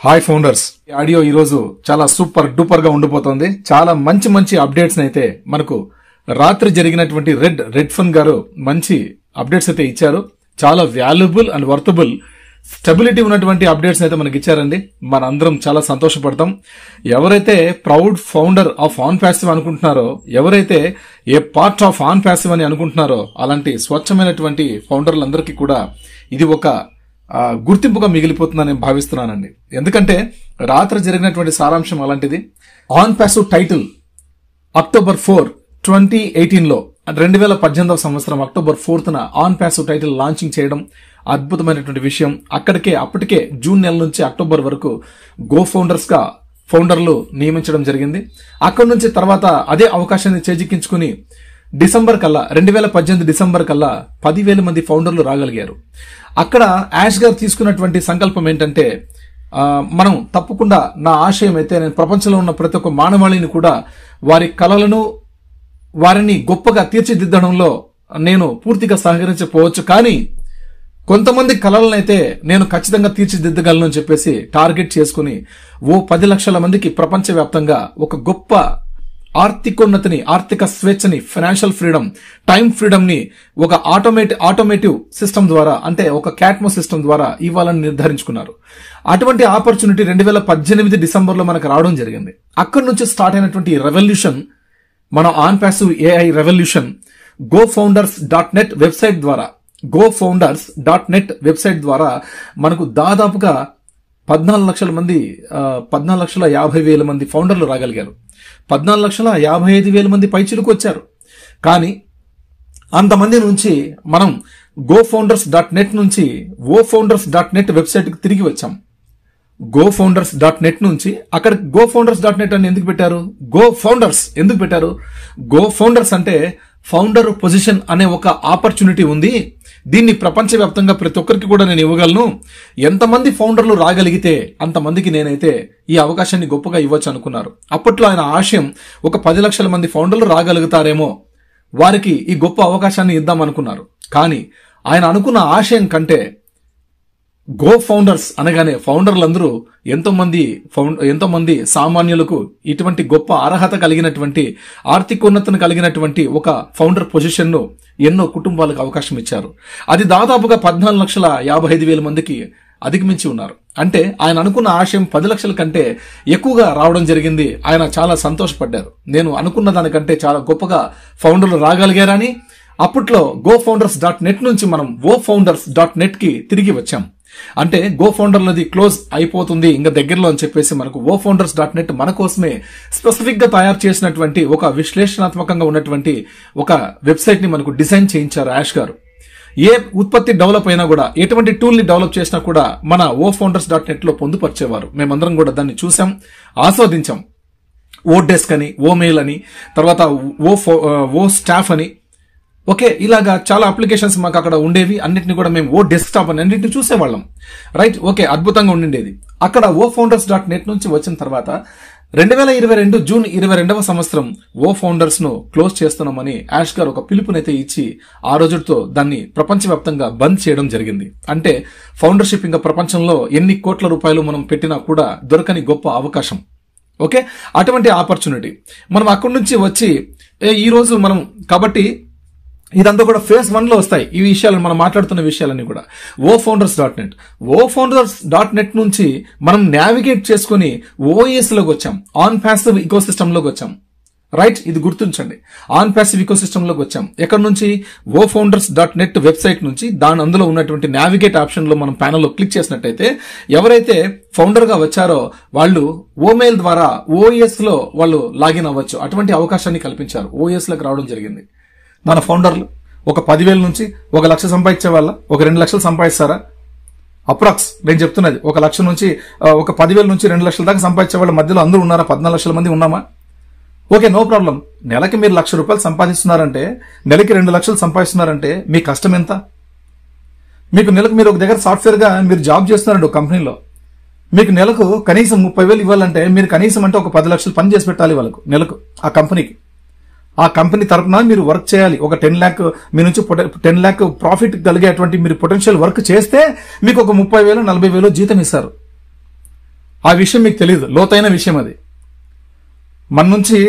Hi founders, audio ఈరోజు చాలా super duper గా ఉండిపోతుంది. చాలా మంచి మంచి అప్డేట్స్ అయితే మనకు రాత్రి జరిగినటువంటి రెడ్ ఫన్ గారు మంచి అప్డేట్స్ అయితే ఇచ్చారు. చాలా వాల్యుబుల్ అండ్ వర్తబుల్ స్టెబిలిటీ ఉన్నటువంటి అప్డేట్స్ అయితే మనకి ఇచ్చారండి. మనందరం చాలా సంతోషపడతాం. ఎవరైతే proud founder of on passive అనుకుంటున్నారో, ఎవరైతే ఏ పార్ట్ ఆఫ్ ఆన్ ప్యాసివ్ అని అనుకుంటున్నారో, అలాంటి స్వచ్ఛమైనటువంటి ఫౌండర్లందరికీ కూడా ఇది ఒక గుర్తింపుగా మిగిలిపోతుందని నేను భావిస్తున్నానండి. ఎందుకంటే రాత్రి జరిగినటువంటి సారాంశం అలాంటిది. ఆన్ ప్యాసివ్ టైటిల్ అక్టోబర్ 4, 2018లో 2018వ సంవత్సరం అక్టోబర్ 4న ఆన్ ప్యాసివ్ టైటిల్ లాంచింగ్ చేయడం అద్భుతమైనటువంటి విషయం. అప్పటికే జూన్ నెల నుంచి అక్టోబర్ వరకు గో ఫౌండర్స్ గా ఫౌండర్లు నియమించడం జరిగింది. అక్కడి నుంచి తర్వాత అదే అవకాశాన్ని చేజిక్కించుకుని డిసెంబర్ కల్లా 2018 డిసెంబర్ కల్లా 10,000 మంది ఫౌండర్లు రాగలిగారు. అక్కడ యాష్ గారు తీసుకున్నటువంటి సంకల్పం ఏంటంటే, మనం తప్పకుండా నా ఆశయం అయితే నేను ప్రపంచంలో ఉన్న ప్రతి ఒక్క మానవాళిని కూడా వారి కలలను వారిని గొప్పగా తీర్చిదిద్దడంలో నేను పూర్తిగా సహకరించకపోవచ్చు, కానీ కొంతమంది కలలనైతే నేను ఖచ్చితంగా తీర్చిదిద్దగలను అని చెప్పేసి టార్గెట్ చేసుకుని 10 లక్షల మందికి ప్రపంచవ్యాప్తంగా ఒక గొప్ప ఆర్థికోన్నతిని, ఆర్థిక స్వేచ్ఛని, ఫైనాన్షియల్ ఫ్రీడమ్, టైం ఫ్రీడమ్ ని ఒక ఆటోమేటివ్ సిస్టమ్ ద్వారా, అంటే ఒక క్యాట్మో సిస్టమ్ ద్వారా ఇవ్వాలని నిర్ధారించుకున్నారు. అటువంటి ఆపర్చునిటీ 2018 డిసెంబర్లో మనకు రావడం జరిగింది. అక్కడి నుంచి స్టార్ట్ అయినటువంటి రెవల్యూషన్, మన on passive AI revolution GoFounders.net website ద్వారా, GoFounders.net వెబ్సైట్ ద్వారా మనకు దాదాపుగా 14,50,000 మంది ఫౌండర్లు రాగలిగారు. 14,55,000 మంది పైచిలకు వచ్చారు. కానీ అంతమంది నుంచి మనం GoFounders.net నుంచి GoFounders.net వెబ్సైట్ కి తిరిగి వచ్చాం. GoFounders.net నుంచి అక్కడ GoFounders.net అని ఎందుకు పెట్టారు? GoFounders ఎందుకు పెట్టారు? GoFounders అంటే ఫౌండర్ పొజిషన్ అనే ఒక ఆపర్చునిటీ ఉంది. దీన్ని ప్రపంచవ్యాప్తంగా ప్రతి ఒక్కరికి కూడా నేను ఇవ్వగలను. ఎంతమంది ఫౌండర్లు రాగలిగితే అంతమందికి నేనైతే ఈ అవకాశాన్ని గొప్పగా ఇవ్వచ్చు అనుకున్నారు. అప్పట్లో ఆయన ఆశయం ఒక 10 లక్షల మంది ఫౌండర్లు రాగలుగుతారేమో, వారికి ఈ గొప్ప అవకాశాన్ని ఇద్దామనుకున్నారు. కానీ ఆయన అనుకున్న ఆశయం కంటే గో ఫౌండర్స్ అనగానే ఫౌండర్లందరూ ఎంతో మంది సామాన్యులకు ఇటువంటి గొప్ప అర్హత కలిగినటువంటి, ఆర్థికోన్నతను కలిగినటువంటి ఒక ఫౌండర్ పొజిషన్ ను ఎన్నో కుటుంబాలకు అవకాశం ఇచ్చారు. అది దాదాపుగా 14,55,000 మందికి అధిగమించి ఉన్నారు. అంటే ఆయన అనుకున్న ఆశయం 10 లక్షల కంటే ఎక్కువగా రావడం జరిగింది. ఆయన చాలా సంతోషపడ్డారు. నేను అనుకున్న దానికంటే చాలా గొప్పగా ఫౌండర్లు రాగలిగారని. అప్పట్లో GoFounders.net నుంచి మనం GoFounders.net కి తిరిగి వచ్చాం. అంటే GoFounders క్లోజ్ అయిపోతుంది ఇంకా దగ్గరలో అని చెప్పేసి మనకు GoFounders.net మన కోసమే స్పెసిఫిక్ గా తయారు చేసినటువంటి ఒక విశ్లేషణాత్మకంగా ఉన్నటువంటి ఒక వెబ్సైట్ ని మనకు డిజైన్ చేయించారు యాష్ గారు. ఏ ఉత్పత్తి డెవలప్ అయినా కూడా, ఎటువంటి టూల్ ని డెవలప్ చేసినా కూడా మన GoFounders.net లో పొందుపరిచేవారు. మేమందరం కూడా దాన్ని చూసాం, ఆస్వాదించాం. డెస్క్ అని, మెయిల్ అని, తర్వాత స్టాఫ్ అని, ఓకే, ఇలాగా చాలా అప్లికేషన్స్ మాకు అక్కడ ఉండేవి. అన్నింటినీ కూడా మేము డెస్క్టాప్ అని అన్నింటినీ చూసేవాళ్ళం. రైట్, ఓకే, అద్భుతంగా ఉండిండేది. అక్కడ GoFounders.net నుంచి వచ్చిన తర్వాత 2022 జూన్ 22వ సంవత్సరం GoFounders ను క్లోజ్ చేస్తున్నామని యాష్ గారు ఒక పిలుపునైతే ఇచ్చి ఆ రోజుతో దాన్ని ప్రపంచవ్యాప్తంగా బంద్ చేయడం జరిగింది. అంటే ఫౌండర్షిప్ ఇంకా ప్రపంచంలో ఎన్ని కోట్ల రూపాయలు మనం పెట్టినా కూడా దొరకని గొప్ప అవకాశం. ఓకే, అటువంటి ఆపర్చునిటీ మనం అక్కడి నుంచి వచ్చి ఈ రోజు మనం, కాబట్టి ఇదంతా కూడా ఫేజ్ 1 లో వస్తాయి ఈ విషయాలు, మనం మాట్లాడుతున్న విషయాలన్నీ కూడా. GoFounders.net నుంచి మనం నావిగేట్ చేసుకుని OAS లోకి వచ్చాం, ఆన్ ప్యాసివ్ ఇకోసిస్టమ్ లోకి వచ్చాం. రైట్, ఇది గుర్తుంచండి. ఆన్ ప్యాసివ్ ఇకోసిస్టమ్ లోకి వచ్చాం. ఎక్కడి నుంచి? GoFounders.net వెబ్సైట్ నుంచి. అందులో ఉన్నటువంటి నావిగేట్ ఆప్షన్ లో మనం ప్యానల్ లో క్లిక్ చేసినట్టయితే ఎవరైతే ఫౌండర్ గా వచ్చారో వాళ్ళు మెయిల్ ద్వారా OAS లో వాళ్ళు లాగిన్ అవ్వచ్చు. అటువంటి అవకాశాన్ని కల్పించారు. OAS లోకి రావడం జరిగింది. మన ఫౌండర్లు ఒక 10,000 నుంచి 1 లక్ష సంపాదించే వాళ్ళ, ఒక 2 లక్షలు సంపాదిస్తారా? అప్రాక్స్ నేను చెప్తున్నది. 1 లక్ష నుంచి ఒక 10,000 నుంచి 2 లక్షల దాకా సంపాదించే వాళ్ళ మధ్యలో అందరూ ఉన్నారా? 14 లక్షల మంది ఉన్నామా? Okay, no problem. నెలకి మీరు 1,00,000 రూపాయలు సంపాదిస్తున్నారంటే, నెలకి 2 లక్షలు సంపాదిస్తున్నారంటే మీ కష్టం ఎంత? మీకు నెలకు మీరు ఒక దగ్గర సాఫ్ట్వేర్ గా మీరు జాబ్ చేస్తున్నారండి ఒక కంపెనీలో, మీకు నెలకు కనీసం 30,000 ఇవ్వాలంటే మీరు కనీసం అంటే ఒక 10 లక్షలు పని చేసి పెట్టాలి వాళ్ళకు నెలకు. ఆ కంపెనీకి, ఆ కంపెనీ తరపున మీరు వర్క్ చేయాలి. ఒక 10 lakh మీ నుంచి 10 lakh ప్రాఫిట్ కలిగేటువంటి మీరు పొటెన్షియల్ వర్క్ చేస్తే మీకు ఒక 30,000 40,000 జీతం ఇస్తారు. ఆ విషయం మీకు తెలియదు, లోతైన విషయం అది. మన నుంచి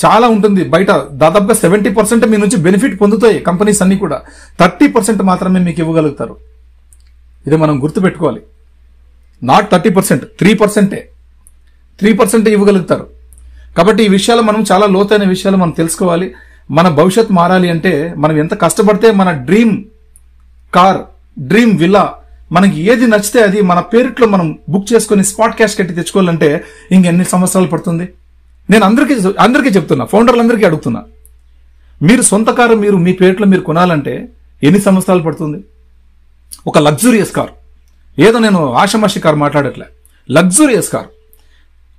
చాలా ఉంటుంది బయట, దాదాపుగా 70% మీ నుంచి బెనిఫిట్ పొందుతాయి కంపెనీస్ అన్ని కూడా. 30% మాత్రమే మీకు ఇవ్వగలుగుతారు. ఇది మనం గుర్తుపెట్టుకోవాలి. నాట్ 30%, 3% ఇవ్వగలుగుతారు. కాబట్టి ఈ విషయాలు మనం చాలా లోతైన విషయాలు మనం తెలుసుకోవాలి. మన భవిష్యత్ మారాలి అంటే మనం ఎంత కష్టపడితే మన డ్రీమ్ కార్, డ్రీమ్ విల్లా, మనకి ఏది నచ్చితే అది మన పేరిట్లో మనం బుక్ చేసుకుని స్పాట్ క్యాష్ కట్టి తెచ్చుకోవాలంటే ఇంకెన్ని సంవత్సరాలు పడుతుంది? నేను అందరికీ చెప్తున్నా, ఫౌండర్లందరికీ అడుగుతున్నా, మీరు సొంత కారు మీరు మీ పేరులో మీరు కొనాలంటే ఎన్ని సంవత్సరాలు పడుతుంది? ఒక లగ్జూరియస్ కార్, ఏదో నేను ఆషామాషి కారు మాట్లాడట్లే, లగ్జూరియస్ కార్.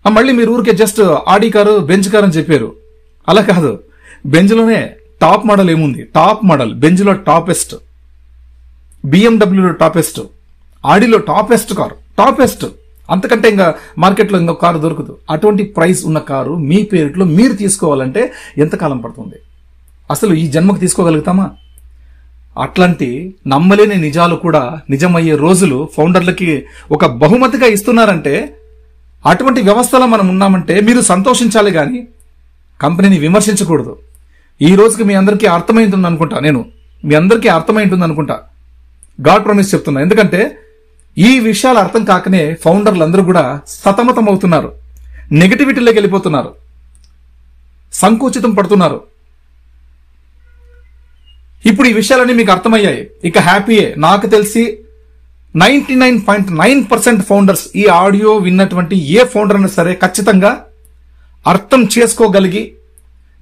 మళ్ళీ మీరు ఊరికే just Audi car, Benz car అని చెప్పారు. అలా కాదు, బెంజ్లోనే టాప్ మోడల్ ఏముంది? టాప్ మోడల్ బెంజ్లో టాపెస్ట్, బిఎండబ్ల్యూలో టాపెస్ట్, ఆడిలో టాపెస్ట్ కారు, టాపెస్ట్. అంతకంటే ఇంకా మార్కెట్లో ఇంకొక కారు దొరకదు. అటువంటి ప్రైస్ ఉన్న కారు మీ పేరులో మీరు తీసుకోవాలంటే ఎంతకాలం పడుతుంది? అసలు ఈ జన్మకు తీసుకోగలుగుతామా? అట్లాంటి నమ్మలేని నిజాలు కూడా నిజమయ్యే రోజులు ఫౌండర్లకి ఒక బహుమతిగా ఇస్తున్నారంటే, అటువంటి వ్యవస్థలో మనం ఉన్నామంటే మీరు సంతోషించాలి కానీ కంపెనీని విమర్శించకూడదు. ఈ రోజుకి మీ అందరికీ అర్థమైంటుంది అనుకుంటా, మీ అందరికీ అర్థమైంటుంది అనుకుంటా, గాడ్ ప్రామిస్ చెప్తున్నా. ఎందుకంటే ఈ విషయాలు అర్థం కాకనే ఫౌండర్లు అందరూ కూడా సతమతం అవుతున్నారు, నెగటివిటీలోకి వెళ్ళిపోతున్నారు, సంకుచితం పడుతున్నారు. ఇప్పుడు ఈ విషయాలన్నీ మీకు అర్థమయ్యాయి, ఇక హ్యాపీయే. నాకు తెలిసి 99.9% ఫౌండర్స్ ఈ ఆడియో విన్నటువంటి ఏ ఫౌండర్ అయినా సరే ఖచ్చితంగా అర్థం చేసుకోగలిగి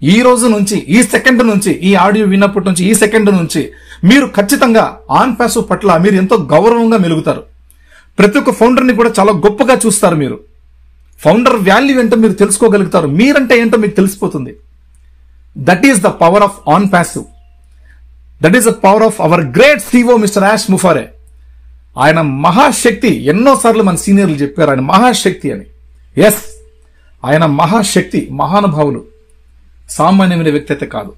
ఈ రోజు నుంచి, ఈ సెకండ్ నుంచి, ఈ ఆడియో విన్నప్పటి నుంచి ఈ సెకండ్ నుంచి మీరు ఖచ్చితంగా ఆన్ ప్యాసివ్ పట్ల మీరు ఎంతో గౌరవంగా మెలుగుతారు. ప్రతి ఒక్క ఫౌండర్ని కూడా చాలా గొప్పగా చూస్తారు. మీరు ఫౌండర్ వాల్యూ ఏంటో మీరు తెలుసుకోగలుగుతారు. మీరంటే ఏంటో మీకు తెలిసిపోతుంది. That is the power of OnPassive. That is the power of our great CEO mister Ash Mufareh. ఆయన మహాశక్తి. ఎన్నోసార్లు మన సీనియర్లు చెప్పారు ఆయన మహాశక్తి అని. ఎస్, ఆయన మహాశక్తి, మహానుభావులు, సామాన్యమైన వ్యక్తి అయితే కాదు.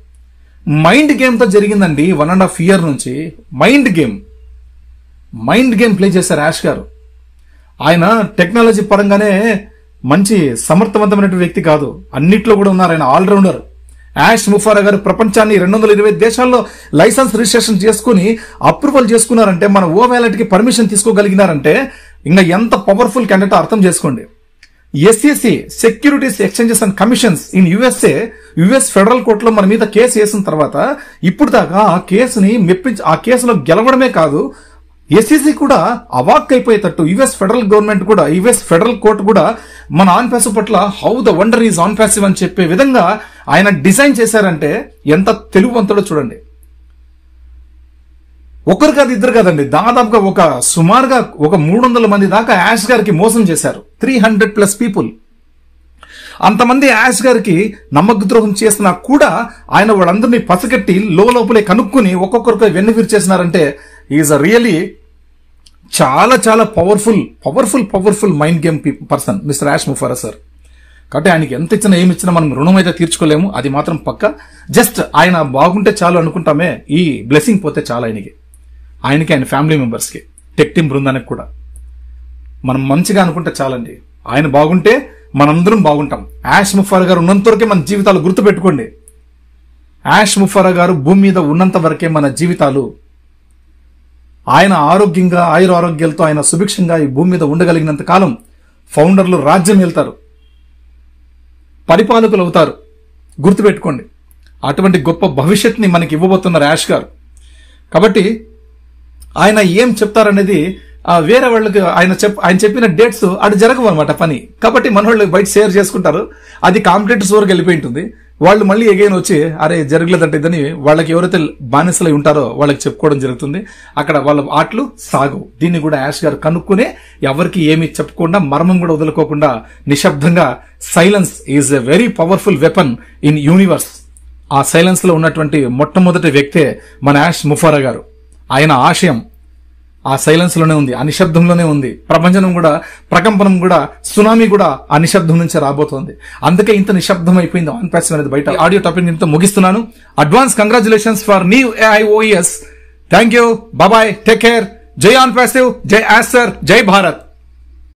మైండ్ గేమ్తో జరిగిందండి 1.5 year నుంచి. మైండ్ గేమ్ ప్లే చేశారు యాష్ గారు. ఆయన టెక్నాలజీ పరంగానే మంచి సమర్థవంతమైన వ్యక్తి కాదు, అన్నిట్లో కూడా ఉన్నారు. ఆయన ఆల్రౌండర్. యాష్ ముఫారా గారు ప్రపంచాన్ని 220 దేశాల్లో లైసెన్స్ రిజిస్ట్రేషన్ చేసుకుని అప్రూవల్ చేసుకున్నారంటే, మన ఓ వ్యాలెట్కి పర్మిషన్ తీసుకోగలిగినారంటే ఇంకా ఎంత పవర్ఫుల్ క్యాండిడేట్ అర్థం చేసుకోండి. SEC, securities exchanges and commissions in US federal కోర్టులో మన మీద కేసు వేసిన తర్వాత ఇప్పుడు దాకా ఆ కేసుని మెప్పించి ఆ కేసులో గెలవడమే కాదు, SEC కూడా అవాక్ అయిపోయేటట్టు యుఎస్ ఫెడరల్ గవర్నమెంట్ కూడా, యుఎస్ ఫెడరల్ కోర్టు కూడా మన ఆన్ ప్యాసివ్ పట్ల how the wonder is on passive అని చెప్పే విధంగా ఆయన డిజైన్ చేశారంటే ఎంత తెలుగువంతుడో చూడండి. ఒకరు కాదు, ఇద్దరు కాదండి, దాదాపుగా సుమారుగా 300 మంది దాకా యాష్ గారికి మోసం చేశారు. 300+ పీపుల్. అంతమంది యాష్ గారికి నమ్మక ద్రోహం చేసినా కూడా ఆయన వాళ్ళందరినీ పసిగట్టి లోపలే కనుక్కుని ఒక్కొక్కరికి వెన్నువిరు చేసినారంటే ఈజ్ అ రియలీ చాలా చాలా powerful mind game person mister Ash Mufareh sir. కాబట్టి ఆయనకి ఎంత ఇచ్చినా ఏమి ఇచ్చినా మనం రుణం అయితే తీర్చుకోలేము, అది మాత్రం పక్క. జస్ట్ ఆయన బాగుంటే చాలు అనుకుంటామే, ఈ బ్లెస్సింగ్ పోతే చాలు ఆయనకి ఆయన ఫ్యామిలీ మెంబర్స్కి, టెక్ టీమ్ బృందానికి కూడా మనం మంచిగా అనుకుంటే చాలండి. ఆయన బాగుంటే మనందరం బాగుంటాం. యాష్ ముఫారా గారు ఉన్నంత వరకే మన జీవితాలు, గుర్తుపెట్టుకోండి. యాష్ ముఫారా గారు భూమి మీద ఉన్నంత వరకే మన జీవితాలు. ఆయన ఆరోగ్యంగా, ఆయురారోగ్యాలతో ఆయన సుభిక్షంగా ఈ భూమి మీద ఉండగలిగినంత కాలం ఫౌండర్లు రాజ్యం వెళ్తారు, పరిపాలకులు అవుతారు. గుర్తుపెట్టుకోండి. అటువంటి గొప్ప భవిష్యత్ని మనకి ఇవ్వబోతున్నారు యాష్ గారు. కాబట్టి ఆయన ఏం చెప్తారనేది వేరే వాళ్ళకి ఆయన చెప్పిన డేట్స్ అటు జరగవు అనమాట పని. కాబట్టి మన వాళ్ళు బయట షేర్ చేసుకుంటారు, అది కాంపిటేటర్స్ వరకు వెళ్ళిపోయి ఉంటుంది. వాళ్ళు మళ్ళీ ఎగైన్ వచ్చి అరే జరగలేదంటే ఇదని వాళ్ళకి ఎవరైతే బానిసలు ఉంటారో వాళ్ళకి చెప్పుకోవడం జరుగుతుంది. అక్కడ వాళ్ళ ఆటలు సాగు. దీన్ని కూడా యాష్ గారు కనుక్కునే ఎవరికి ఏమి చెప్పకుండా, మర్మం కూడా వదులుకోకుండా నిశ్శబ్దంగా, silence is a very powerful weapon in universe. ఆ సైలెన్స్ లో ఉన్నటువంటి మొట్టమొదటి వ్యక్తే మన యాష్ ముఫారా గారు. ఆయన ఆశయం ఆ సైలెన్స్ లోనే ఉంది, ఆ నిశ్శబ్దంలోనే ఉంది. ప్రపంచం కూడా, ప్రకంపనం కూడా, సునామీ కూడా ఆ నిశ్శబ్దం నుంచే రాబోతోంది. అందుకే ఇంత నిశ్శబ్దం అయిపోయింది ఆన్ ప్యాసివ్ అనేది. బయట ఆడియో టాపిక్ ఇంత ముగిస్తున్నాను. Advance congratulations for new AIOES. Thank you, bye, take care. జై ఆన్ ప్యాసివ్, జై యాష్ సార్, జై భారత్.